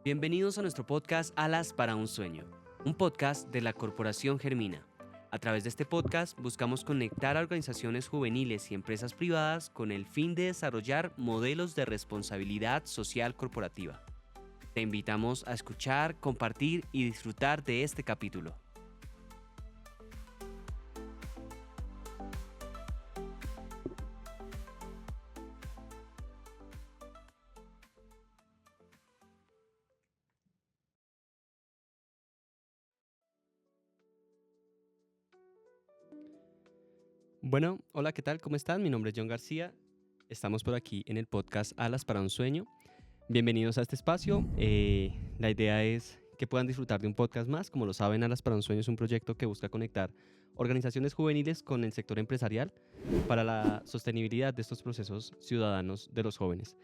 Bienvenidos a nuestro podcast Alas para un Sueño, un podcast de la Corporación Germina. A través de este podcast buscamos conectar a organizaciones juveniles y empresas privadas con el fin de desarrollar modelos de responsabilidad social corporativa. Te invitamos a escuchar, compartir y disfrutar de este capítulo. Bueno, hola, ¿qué tal? ¿Cómo están? Mi nombre es John García. Estamos por aquí en el podcast Alas para un Sueño. Bienvenidos a este espacio. La idea es que puedan disfrutar de un podcast más. Como lo saben, Alas para un Sueño es un proyecto que busca conectar organizaciones juveniles con el sector empresarial para la sostenibilidad de estos procesos ciudadanos de los jóvenes.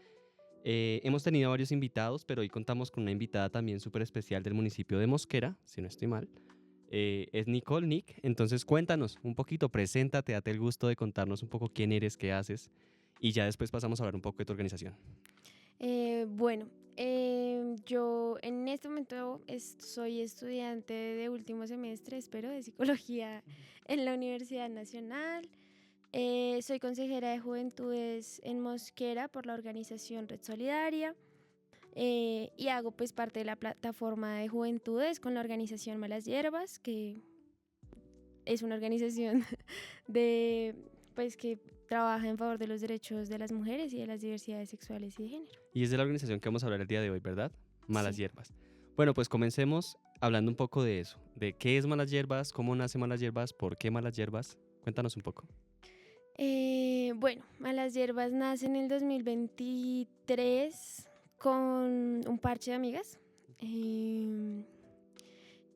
Hemos tenido varios invitados, pero hoy contamos con una invitada también súper especial del municipio de Mosquera, si no estoy mal. Es Nicole, Nick. Entonces cuéntanos un poquito, preséntate, date el gusto de contarnos un poco quién eres, qué haces y ya después pasamos a hablar un poco de tu organización. Yo en este momento soy estudiante de último semestre, espero, de psicología en la Universidad Nacional. Soy consejera de juventudes en Mosquera por la organización Red Solidaria y hago pues parte de la plataforma de juventudes con la organización Malas Hierbas, que es una organización que trabaja en favor de los derechos de las mujeres y de las diversidades sexuales y de género. Y es de la organización que vamos a hablar el día de hoy, ¿verdad? Malas Sí. Hierbas. Bueno, pues comencemos hablando un poco de eso, de qué es Malas Hierbas, cómo nace Malas Hierbas, por qué Malas Hierbas. Cuéntanos un poco. Malas Hierbas nace en el 2023 con un parche de amigas.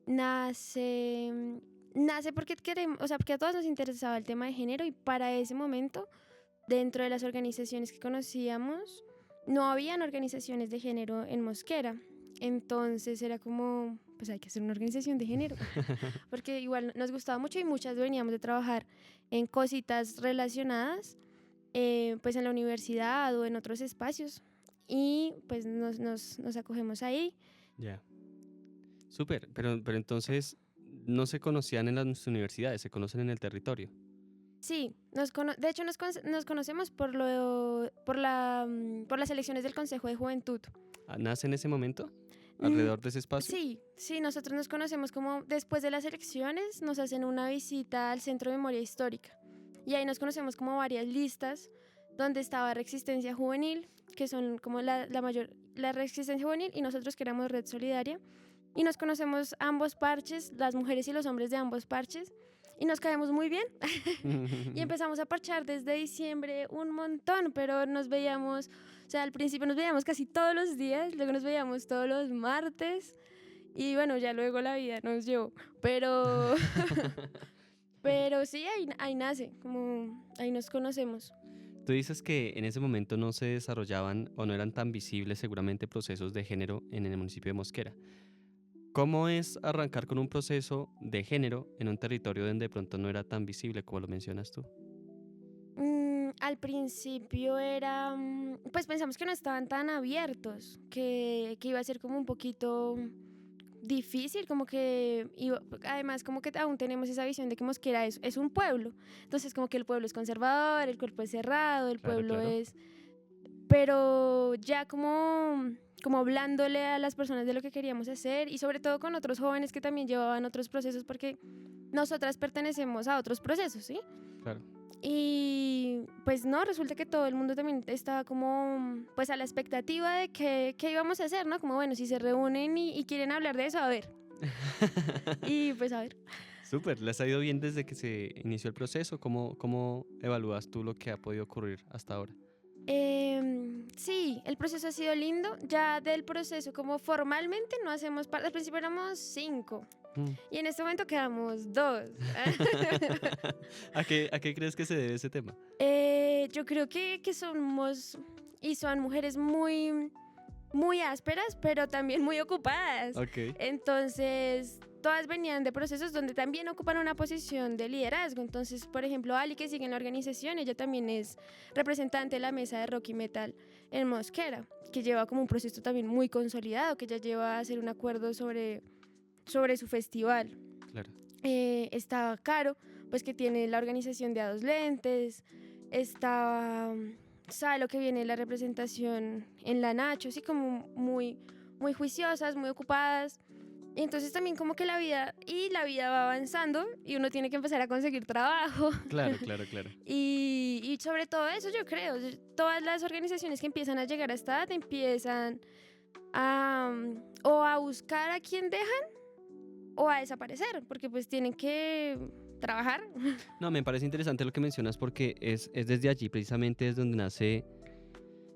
Nace, nace porque queremos, o sea, porque a todos nos interesaba el tema de género y para ese momento, dentro de las organizaciones que conocíamos, no habían organizaciones de género en Mosquera. Entonces era como, pues hay que hacer una organización de género, porque igual nos gustaba mucho y muchas veníamos de trabajar en cositas relacionadas, pues en la universidad o en otros espacios y pues nos acogemos ahí. Ya. Súper, pero entonces no se conocían en las universidades, se conocen en el territorio. Sí, de hecho nos conocemos por las elecciones del Consejo de Juventud. ¿Nace en ese momento? Mm, ¿Alrededor de ese espacio? sí, nosotros nos conocemos como después de las elecciones nos hacen una visita al Centro de Memoria Histórica y ahí nos conocemos como varias listas donde estaba Resistencia Juvenil, que son como la mayor, la Resistencia Juvenil y nosotros que éramos Red Solidaria y nos conocemos ambos parches, las mujeres y los hombres de ambos parches y nos caemos muy bien y empezamos a parchar desde diciembre un montón, pero nos veíamos, o sea, al principio nos veíamos casi todos los días, luego nos veíamos todos los martes y bueno, ya luego la vida nos llevó, pero, pero sí, ahí nace, como ahí nos conocemos. Tú dices que en ese momento no se desarrollaban o no eran tan visibles seguramente procesos de género en el municipio de Mosquera. ¿Cómo es arrancar con un proceso de género en un territorio donde de pronto no era tan visible como lo mencionas tú? Al principio era, pues pensamos que no estaban tan abiertos, que iba a ser como un poquito difícil, como que además como que aún tenemos esa visión de que Mosquera es un pueblo, entonces como que el pueblo es conservador, el cuerpo es cerrado, el Claro, pueblo claro. es, pero ya como hablándole a las personas de lo que queríamos hacer y sobre todo con otros jóvenes que también llevaban otros procesos porque nosotras pertenecemos a otros procesos, ¿sí? Claro. Y pues no, resulta que todo el mundo también estaba como pues a la expectativa de qué íbamos a hacer, ¿no? Como bueno, si se reúnen y quieren hablar de eso, a ver. Y pues a ver. Súper, ¿les ha ido bien desde que se inició el proceso? ¿Cómo evalúas tú lo que ha podido ocurrir hasta ahora? Sí, el proceso ha sido lindo. Ya del proceso, como formalmente no hacemos parte. Al principio éramos 5 Mm. y en este momento quedamos 2. ¿A qué crees que se debe ese tema? Yo creo que somos y son mujeres muy, muy ásperas, pero también muy ocupadas. Ok. Entonces, todas venían de procesos donde también ocupan una posición de liderazgo. Entonces, por ejemplo, Ali, que sigue en la organización, ella también es representante de la mesa de rock y metal en Mosquera, que lleva como un proceso también muy consolidado, que ya lleva a hacer un acuerdo sobre su festival. Claro. Estaba Caro, pues que tiene la organización de A Dos Lentes. Estaba Salo, que viene de la representación en la Nacho, así como muy, muy juiciosas, muy ocupadas. Y entonces también como que la vida va avanzando y uno tiene que empezar a conseguir trabajo. Claro. Y sobre todo eso yo creo, todas las organizaciones que empiezan a llegar a esta edad empiezan o a buscar a quien dejan o a desaparecer, porque pues tienen que trabajar. No, me parece interesante lo que mencionas porque es desde allí precisamente es donde nace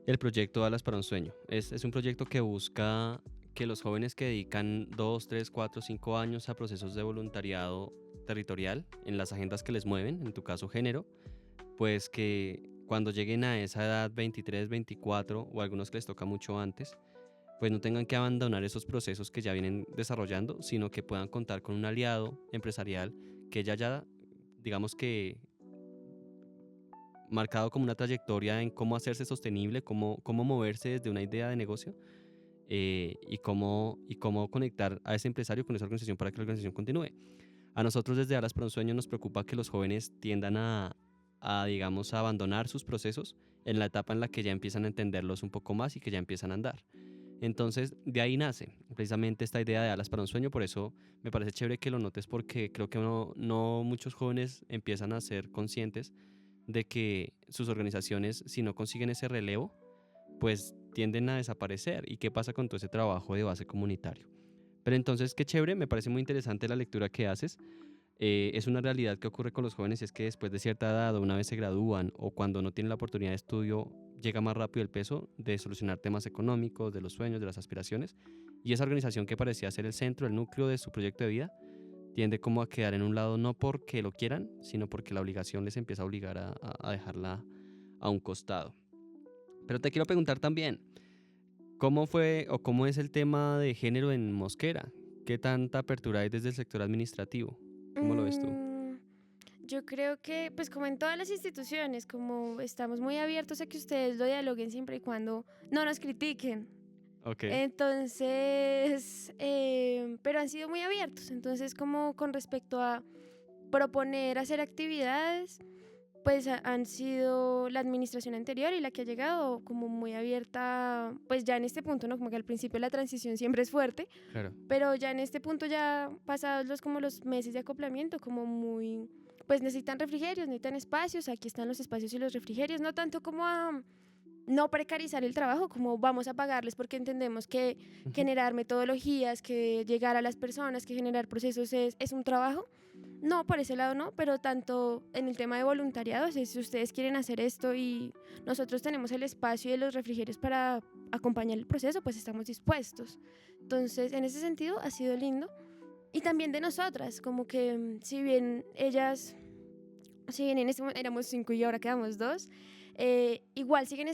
el proyecto Alas para un Sueño. Es un proyecto que busca que los jóvenes que dedican 2, 3, 4, 5 años a procesos de voluntariado territorial en las agendas que les mueven, en tu caso género, pues que cuando lleguen a esa edad 23, 24 o algunos que les toca mucho antes, pues no tengan que abandonar esos procesos que ya vienen desarrollando, sino que puedan contar con un aliado empresarial que ya digamos que marcado como una trayectoria en cómo hacerse sostenible, cómo moverse desde una idea de negocio y cómo conectar a ese empresario con esa organización para que la organización continúe. A nosotros desde Alas para un Sueño nos preocupa que los jóvenes tiendan a digamos, a abandonar sus procesos en la etapa en la que ya empiezan a entenderlos un poco más y que ya empiezan a andar. Entonces, de ahí nace precisamente esta idea de Alas para un Sueño. Por eso me parece chévere que lo notes, porque creo que no muchos jóvenes empiezan a ser conscientes de que sus organizaciones, si no consiguen ese relevo, pues tienden a desaparecer. ¿Y qué pasa con todo ese trabajo de base comunitario? Pero entonces, qué chévere, me parece muy interesante la lectura que haces. Es una realidad que ocurre con los jóvenes, es que después de cierta edad, o una vez se gradúan, o cuando no tienen la oportunidad de estudio, llega más rápido el peso de solucionar temas económicos, de los sueños, de las aspiraciones, y esa organización que parecía ser el centro, el núcleo de su proyecto de vida, tiende como a quedar en un lado, no porque lo quieran, sino porque la obligación les empieza a obligar a dejarla a un costado. Pero te quiero preguntar también, ¿cómo fue o cómo es el tema de género en Mosquera? ¿Qué tanta apertura hay desde el sector administrativo? ¿Cómo lo ves tú? Yo creo que, pues como en todas las instituciones, como estamos muy abiertos a que ustedes lo dialoguen siempre y cuando no nos critiquen. Ok. Entonces, pero han sido muy abiertos. Entonces, como con respecto a proponer hacer actividades, pues han sido la administración anterior y la que ha llegado como muy abierta, pues ya en este punto, ¿no? Como que al principio la transición siempre es fuerte, Claro. pero ya en este punto, ya pasados los meses de acoplamiento, como muy, pues necesitan refrigerios, necesitan espacios, aquí están los espacios y los refrigerios, no tanto como a no precarizar el trabajo, como vamos a pagarles, porque entendemos que generar metodologías, que llegar a las personas, que generar procesos es un trabajo. No, por ese lado no, pero tanto en el tema de voluntariado, si ustedes quieren hacer esto y nosotros tenemos el espacio y los refrigerios para acompañar el proceso, pues estamos dispuestos. Entonces, en ese sentido ha sido lindo. Y también de nosotras, como que si bien en este momento éramos 5 y ahora quedamos 2, igual siguen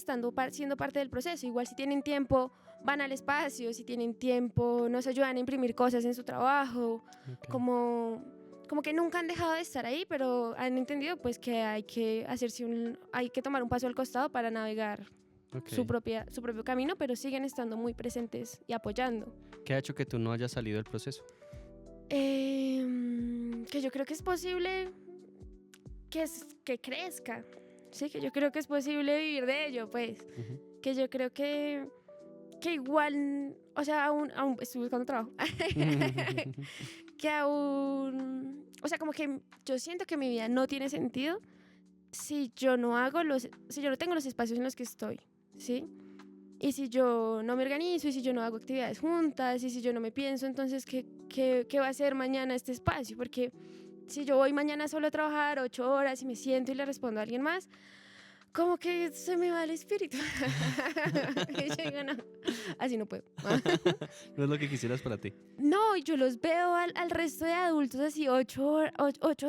siendo parte del proceso, igual si tienen tiempo van al espacio, si tienen tiempo nos ayudan a imprimir cosas en su trabajo, Okay. como que nunca han dejado de estar ahí, pero han entendido pues que hay que hay que tomar un paso al costado para navegar Okay. su propio camino, pero siguen estando muy presentes y apoyando. ¿Qué ha hecho que tú no hayas salido del proceso? Que yo creo que es posible que crezca, sí, que yo creo que es posible vivir de ello, pues, que yo creo que igual, o sea, aún estoy buscando trabajo, que aún, o sea, como que yo siento que mi vida no tiene sentido si yo no tengo los espacios en los que estoy, ¿sí? Y si yo no me organizo, y si yo no hago actividades juntas, y si yo no me pienso, entonces, ¿qué va a ser mañana este espacio? Porque si yo voy mañana solo a trabajar 8 horas y me siento y le respondo a alguien más, como que se me va el espíritu. Y yo digo, no, así no puedo. No es lo que quisieras para ti. No, yo los veo al resto de adultos así 5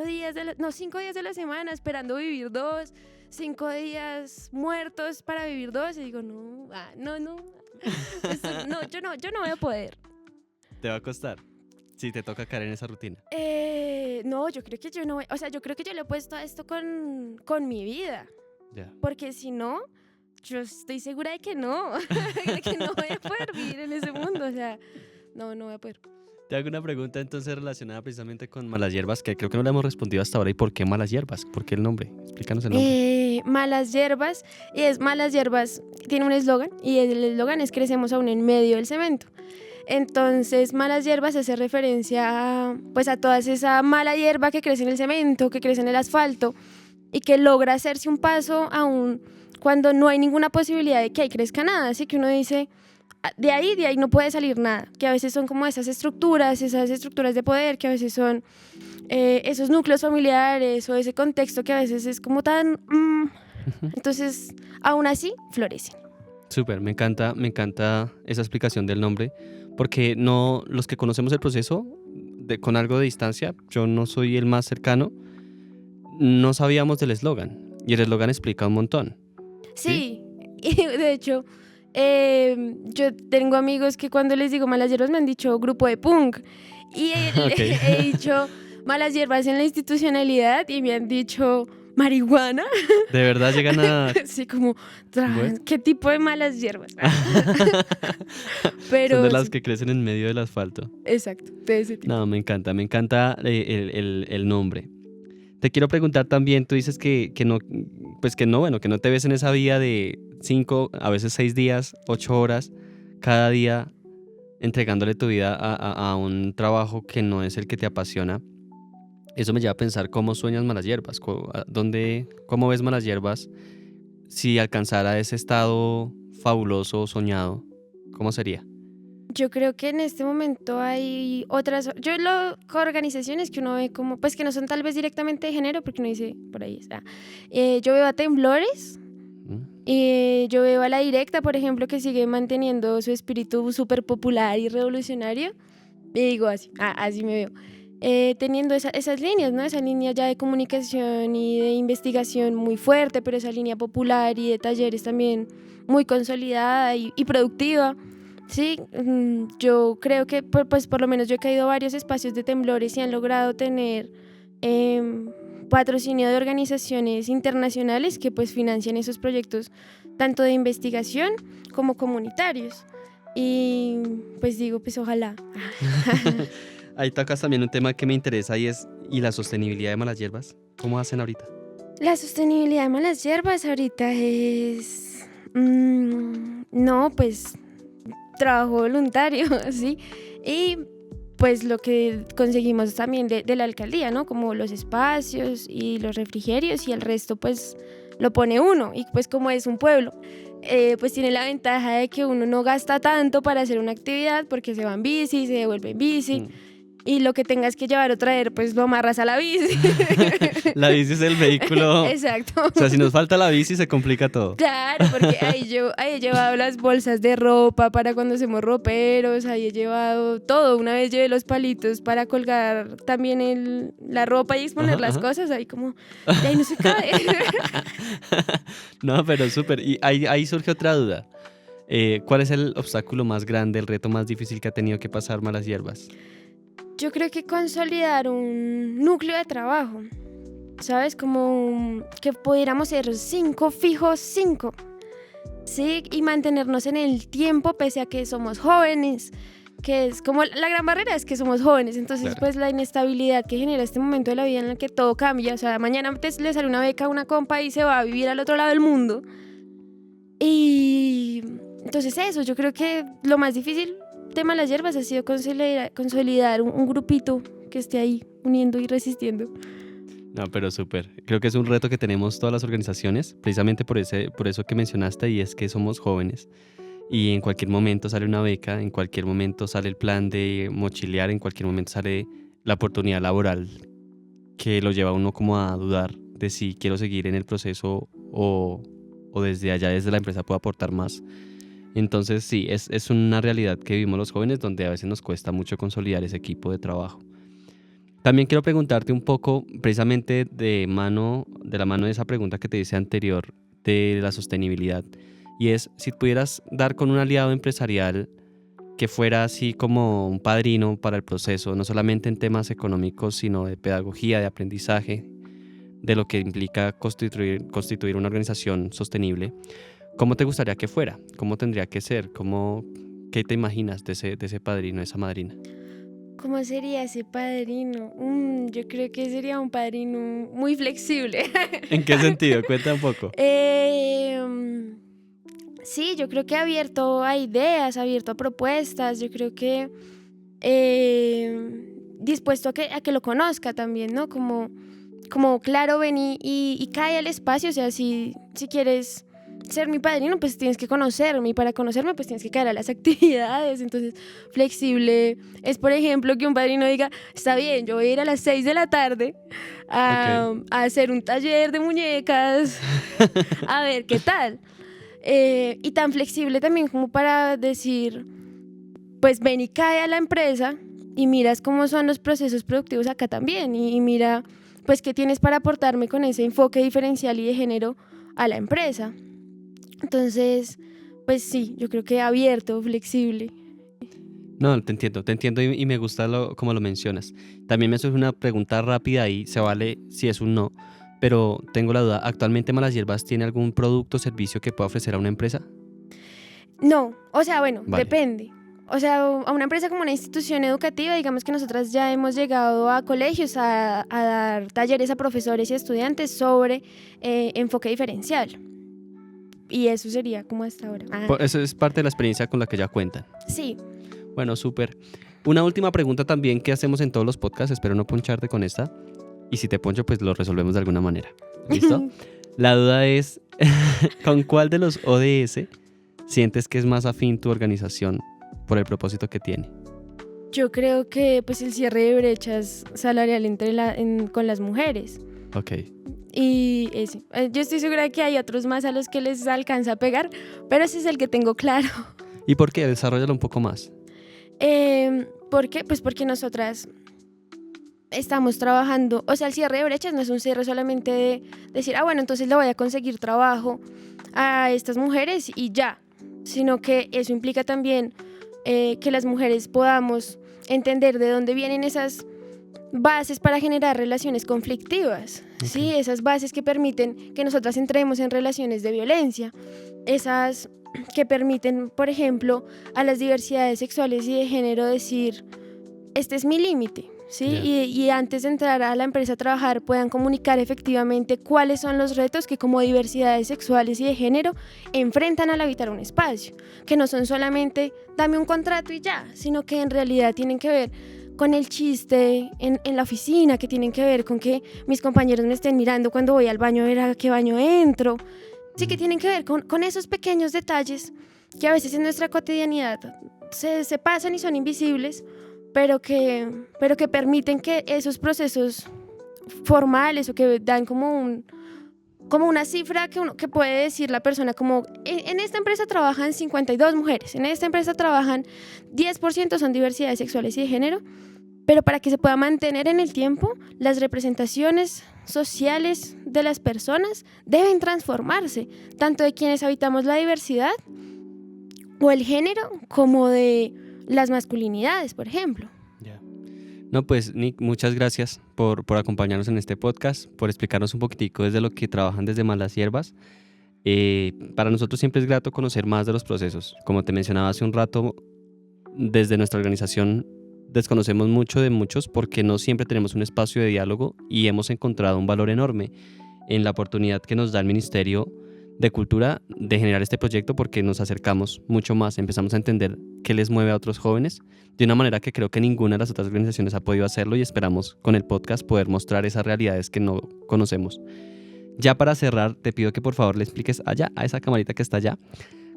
días 5 días de la semana esperando vivir 2, 5 días muertos para vivir 2, y digo, no, yo no voy a poder. ¿Te va a costar? Sí, te toca caer en esa rutina. No, yo creo que yo no, o sea, yo creo que yo le he puesto a esto con mi vida, Ya. porque si no, yo estoy segura de que no, de que no voy a poder vivir en ese mundo, o sea, no voy a poder. Te hago una pregunta entonces relacionada precisamente con malas hierbas, que creo que no le hemos respondido hasta ahora. ¿Y por qué malas hierbas? ¿Por qué el nombre? Explícanos el nombre. Malas hierbas, y es Malas Hierbas, tiene un eslogan, y el eslogan es crecemos aún en medio del cemento. Entonces, Malas Hierbas hace referencia pues a toda esa mala hierba que crece en el cemento, que crece en el asfalto, y que logra hacerse un paso aún cuando no hay ninguna posibilidad de que ahí crezca nada, así que uno dice, de ahí no puede salir nada, que a veces son como esas estructuras de poder, que a veces son esos núcleos familiares o ese contexto que a veces es como tan... entonces, aún así, florecen. Súper, me encanta esa explicación del nombre, porque no, los que conocemos el proceso con algo de distancia, yo no soy el más cercano, no sabíamos del eslogan, y el eslogan explica un montón. Sí, y de hecho, yo tengo amigos que cuando les digo Malas Hierbas me han dicho grupo de punk, y Okay. he dicho Malas Hierbas en la institucionalidad y me han dicho marihuana. ¿De verdad llegan a...? Sí, como, Bueno. ¿qué tipo de malas hierbas? Son de las Sí, que crecen en medio del asfalto. exacto, de ese tipo. No, me encanta el nombre. Te quiero preguntar también, tú dices que no, pues que no, bueno, que no te ves en esa vía de 5, a veces 6 días, 8 horas, cada día entregándole tu vida a un trabajo que no es el que te apasiona. Eso me lleva a pensar cómo sueñas Malas Hierbas, cómo ves Malas Hierbas si alcanzara ese estado fabuloso soñado, ¿cómo sería? Yo creo que en este momento hay otras, organizaciones que uno ve como, pues que no son tal vez directamente de género, porque uno dice, por ahí está. Yo veo a Temblores, yo veo a La Directa, por ejemplo, que sigue manteniendo su espíritu súper popular y revolucionario, y digo así me veo. Teniendo esas líneas, ¿no? Esa línea ya de comunicación y de investigación muy fuerte, pero esa línea popular y de talleres también muy consolidada y productiva. Sí, yo creo que pues por lo menos yo he caído a varios espacios de Temblores y han logrado tener patrocinio de organizaciones internacionales que pues financian esos proyectos tanto de investigación como comunitarios. Y pues digo, pues ojalá. Ahí tocas también un tema que me interesa y la sostenibilidad de Malas Hierbas. ¿Cómo hacen ahorita? La sostenibilidad de Malas Hierbas ahorita es... no, pues trabajo voluntario, ¿sí? Y pues lo que conseguimos también de la alcaldía, ¿no? Como los espacios y los refrigerios y el resto pues lo pone uno. Y pues como es un pueblo, pues tiene la ventaja de que uno no gasta tanto para hacer una actividad porque se va en bici, se devuelve en bici. Y lo que tengas que llevar o traer, pues lo amarras a la bici. La bici es el vehículo. Exacto. O sea, si nos falta la bici se complica todo. Claro, porque ahí he llevado las bolsas de ropa para cuando hacemos roperos, ahí he llevado todo. Una vez llevé los palitos para colgar también la ropa y exponer las cosas, ahí como, de ahí no se cae. No, pero súper. Y ahí surge otra duda. ¿Cuál es el obstáculo más grande, el reto más difícil que ha tenido que pasar Malas Hierbas? Yo creo que consolidar un núcleo de trabajo, ¿sabes? Como que pudiéramos ser 5 fijos, 5, ¿sí? Y mantenernos en el tiempo pese a que somos jóvenes, que es como la gran barrera es que somos jóvenes, entonces Claro. pues la inestabilidad que genera este momento de la vida en el que todo cambia, o sea, mañana le sale una beca a una compa y se va a vivir al otro lado del mundo. Y entonces eso, yo creo que lo más difícil de Malas Hierbas ha sido consolidar un grupito que esté ahí uniendo y resistiendo. No, pero súper. Creo que es un reto que tenemos todas las organizaciones, precisamente por eso que mencionaste, y es que somos jóvenes. Y en cualquier momento sale una beca, en cualquier momento sale el plan de mochilear, en cualquier momento sale la oportunidad laboral que lo lleva a uno como a dudar de si quiero seguir en el proceso o desde allá, desde la empresa, puedo aportar más. Entonces sí, es una realidad que vivimos los jóvenes donde a veces nos cuesta mucho consolidar ese equipo de trabajo. También quiero preguntarte un poco, precisamente de la mano de esa pregunta que te hice anterior, de la sostenibilidad. Y es, si pudieras dar con un aliado empresarial que fuera así como un padrino para el proceso, no solamente en temas económicos, sino de pedagogía, de aprendizaje, de lo que implica constituir una organización sostenible? ¿Cómo te gustaría que fuera? ¿Cómo tendría que ser? ¿Qué te imaginas de ese padrino, de esa madrina? ¿Cómo sería ese padrino? Yo creo que sería un padrino muy flexible. ¿En qué sentido? Cuenta un poco. Sí, yo creo que abierto a ideas, abierto a propuestas. Yo creo que dispuesto a que lo conozca también, ¿no? Como claro, ven y cae al espacio. O sea, si quieres ser mi padrino, pues tienes que conocerme, y para conocerme pues tienes que caer a las actividades. Entonces, flexible es, por ejemplo, que un padrino diga, está bien, yo voy a ir a las 6 de la tarde a hacer un taller de muñecas, a ver qué tal. Y tan flexible también como para decir, pues ven y cae a la empresa y miras cómo son los procesos productivos acá también, y mira pues qué tienes para aportarme con ese enfoque diferencial y de género a la empresa. Entonces, pues sí, yo creo que abierto, flexible. No, te entiendo y me gusta como lo mencionas. También me surge una pregunta rápida ahí, se vale si es un no, pero tengo la duda, ¿actualmente Malas Hierbas tiene algún producto o servicio que pueda ofrecer a una empresa? No, o sea, bueno, Vale. depende. O sea, a una empresa como una institución educativa, digamos que nosotras ya hemos llegado a colegios a dar talleres a profesores y estudiantes sobre enfoque diferencial. Y eso sería como hasta ahora. Eso es parte de la experiencia con la que ya cuentan. Sí. Bueno, súper. Una última pregunta también que hacemos en todos los podcasts, espero no poncharte con esta. Y si te poncho, pues lo resolvemos de alguna manera. ¿Listo? La duda es, ¿con cuál de los ODS sientes que es más afín tu organización por el propósito que tiene? Yo creo que pues el cierre de brechas salarial con las mujeres. Ok. Y ese. Yo estoy segura de que hay otros más a los que les alcanza a pegar, pero ese es el que tengo claro. ¿Y por qué? Desarróllalo un poco más. ¿Por qué? Pues porque nosotras estamos trabajando, o sea, el cierre de brechas no es un cierre solamente de decir, bueno, entonces le voy a conseguir trabajo a estas mujeres y ya, sino que eso implica también que las mujeres podamos entender de dónde vienen esas bases para generar relaciones conflictivas, Okay. ¿sí? Esas bases que permiten que nosotras entremos en relaciones de violencia, esas que permiten, por ejemplo, a las diversidades sexuales y de género decir, este es mi límite, ¿sí? Yeah. Y antes de entrar a la empresa a trabajar puedan comunicar efectivamente cuáles son los retos que como diversidades sexuales y de género enfrentan al habitar un espacio, que no son solamente dame un contrato y ya, sino que en realidad tienen que ver con el chiste en la oficina, que tienen que ver con que mis compañeros me estén mirando cuando voy al baño a ver a qué baño entro. Sí, que tienen que ver con esos pequeños detalles que a veces en nuestra cotidianidad se pasan y son invisibles, pero que permiten que esos procesos formales o que dan como una cifra que puede decir la persona, como en esta empresa trabajan 52 mujeres, en esta empresa trabajan 10% son diversidades sexuales y de género, pero para que se pueda mantener en el tiempo, las representaciones sociales de las personas deben transformarse, tanto de quienes habitamos la diversidad o el género, como de las masculinidades, por ejemplo. Yeah. No, pues Nick, muchas gracias por acompañarnos en este podcast, por explicarnos un poquitico desde lo que trabajan desde Malas Hierbas. Para nosotros siempre es grato conocer más de los procesos. Como te mencionaba hace un rato, desde nuestra organización desconocemos mucho de muchos porque no siempre tenemos un espacio de diálogo y hemos encontrado un valor enorme en la oportunidad que nos da el Ministerio de Cultura de generar este proyecto, porque nos acercamos mucho más, empezamos a entender qué les mueve a otros jóvenes de una manera que creo que ninguna de las otras organizaciones ha podido hacerlo, y esperamos con el podcast poder mostrar esas realidades que no conocemos. Ya para cerrar, te pido que por favor le expliques allá, a esa camarita que está allá,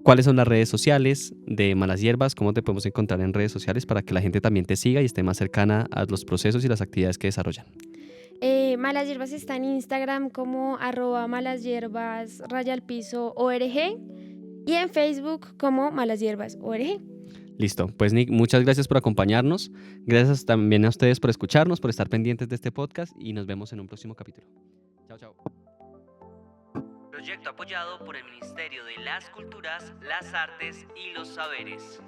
cuáles son las redes sociales de Malas Hierbas, cómo te podemos encontrar en redes sociales para que la gente también te siga y esté más cercana a los procesos y las actividades que desarrollan. Malas Hierbas está en Instagram como @malasyierbas_org y en Facebook como Malas Hierbas org. Listo, pues Nick, muchas gracias por acompañarnos, gracias también a ustedes por escucharnos, por estar pendientes de este podcast, y nos vemos en un próximo capítulo. Chao, chao. Proyecto apoyado por el Ministerio de las Culturas, las Artes y los Saberes.